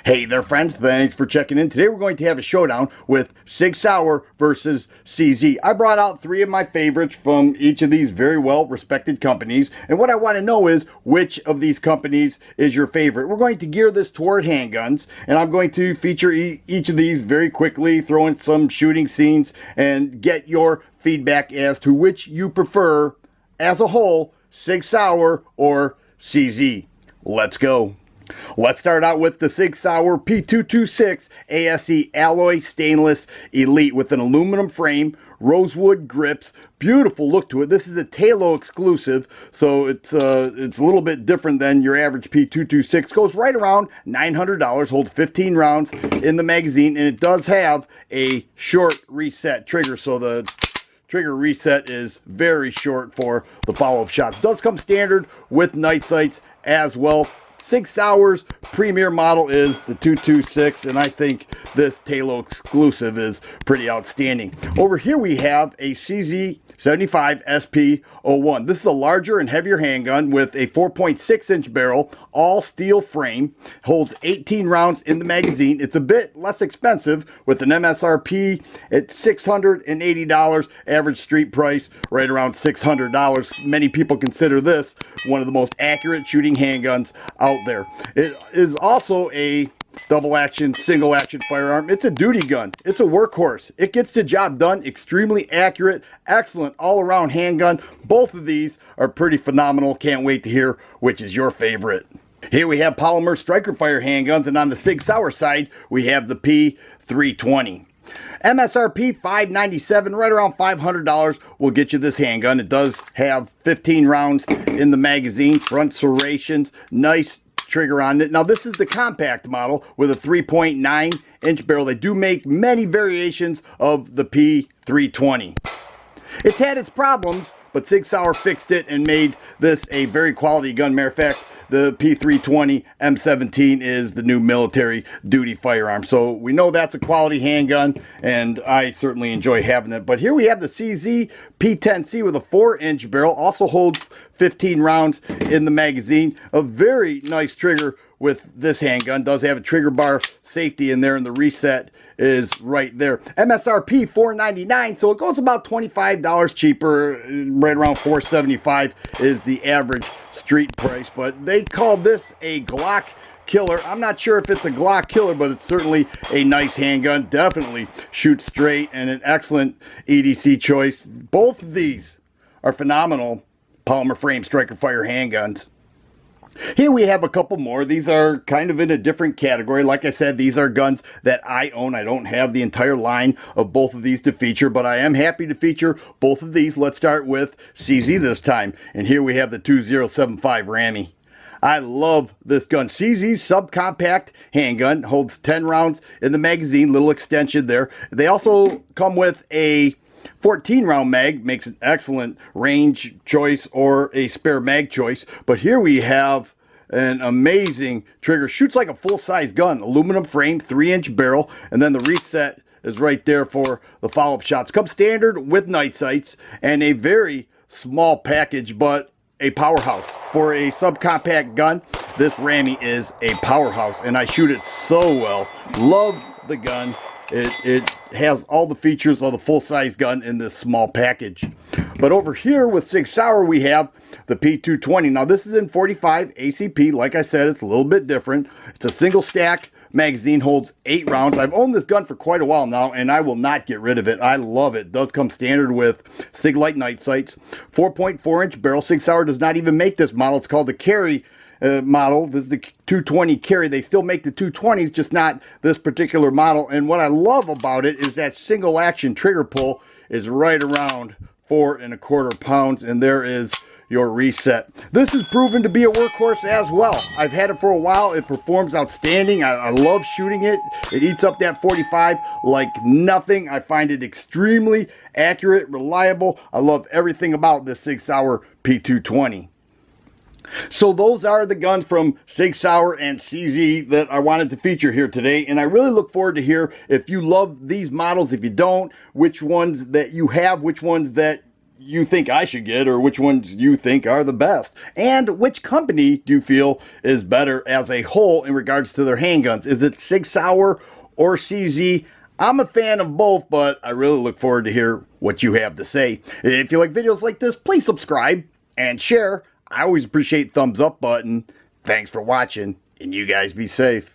Hey there, friends. Thanks for checking in. Today we're going to have a showdown with Sig Sauer versus CZ. I brought out three of my favorites from each of these very well-respected companies. And what I want to know is which of these companies is your favorite. We're going to gear this toward handguns. And I'm going to feature each of these very quickly, throw in some shooting scenes, and get your feedback as to which you prefer as a whole, Sig Sauer or CZ. Let's go. Let's start out with the Sig Sauer P226 ASE Alloy Stainless Elite with an aluminum frame, rosewood grips, beautiful look to it. This is a Talo exclusive, so it's a little bit different than your average P226. Goes right around $900, holds 15 rounds in the magazine, and it does have a short reset trigger, so the trigger reset is very short for the follow-up shots. Does come standard with night sights as well. Sig Sauer's premier model is the 226, and I think this Talo exclusive is pretty outstanding. Over here we have a CZ75 SP01. This is a larger and heavier handgun with a 4.6-inch barrel, all steel frame, holds 18 rounds in the magazine. It's a bit less expensive with an MSRP at $680, average street price right around $600. Many people consider this one of the most accurate shooting handguns out there. It is also a double action, single action firearm. It's a duty gun. It's a workhorse. It gets the job done. Extremely accurate, excellent all around handgun. Both of these are pretty phenomenal. Can't wait to hear which is your favorite. Here we have polymer striker fire handguns, and on the Sig Sauer side, we have the P320. MSRP $597, right around $500 will get you this handgun. It does have 15 rounds in the magazine, front serrations, nice trigger on it. Now this is the compact model with a 3.9-inch barrel. They do make many variations of the P320. It's had its problems, but Sig Sauer fixed it and made this a very quality gun. Matter of fact, the P320 M17 is the new military duty firearm. So we know that's a quality handgun, and I certainly enjoy having it. But here we have the CZ P10C with a 4-inch barrel. Also holds 15 rounds in the magazine. A very nice trigger with this handgun. Does have a trigger bar safety in there, and the reset is right there. MSRP $499, so it goes about $25 cheaper. Right around $475 is the average street price, but they call this a Glock killer. I'm not sure if it's a Glock killer, but it's certainly a nice handgun. Definitely shoots straight and an excellent EDC choice. Both of these are phenomenal polymer frame striker fire handguns. Here we have a couple more. These are kind of in a different category. Like I said, these are guns that I own. I don't have the entire line of both of these to feature, but I am happy to feature both of these. Let's start with CZ this time. And here we have the 2075 Rammy. I love this gun. CZ's subcompact handgun holds 10 rounds in the magazine, little extension there. They also come with a 14-round mag, makes an excellent range choice or a spare mag choice. But here we have an amazing trigger. Shoots like a full-size gun. Aluminum frame, 3-inch barrel, and then the reset is right there for the follow-up shots. Comes standard with night sights and a very small package, but a powerhouse. For a subcompact gun, this Rammy is a powerhouse, and I shoot it so well. Love the gun. It has all the features of the full-size gun in this small package. But over here with Sig Sauer, we have the P220. Now this is in 45 ACP. Like I said, it's a little bit different. It's a single stack magazine, holds 8 rounds. I've owned this gun for quite a while now, and I will not get rid of it. I love it. It does come standard with Sig Light night sights. 4.4-inch barrel. Sig Sauer does not even make this model. It's called the Carry model. This is the 220 Carry. They still make the 220s, just not this particular model. And what I love about it is that single action trigger pull is right around 4¼ pounds, and there is your reset. This is proven to be a workhorse as well. I've had it for a while. It performs outstanding. I love shooting it. It eats up that 45 like nothing. I find it extremely accurate, reliable. I love everything about this Sig Sauer P220. So those are the guns from Sig Sauer and CZ that I wanted to feature here today, and I really look forward to hear if you love these models, if you don't, which ones that you have, which ones that you think I should get, or which ones you think are the best, and which company do you feel is better as a whole in regards to their handguns. Is it Sig Sauer or CZ? I'm a fan of both, but I really look forward to hear what you have to say. If you like videos like this, please subscribe and share. I always appreciate thumbs up button. Thanks for watching, and you guys be safe.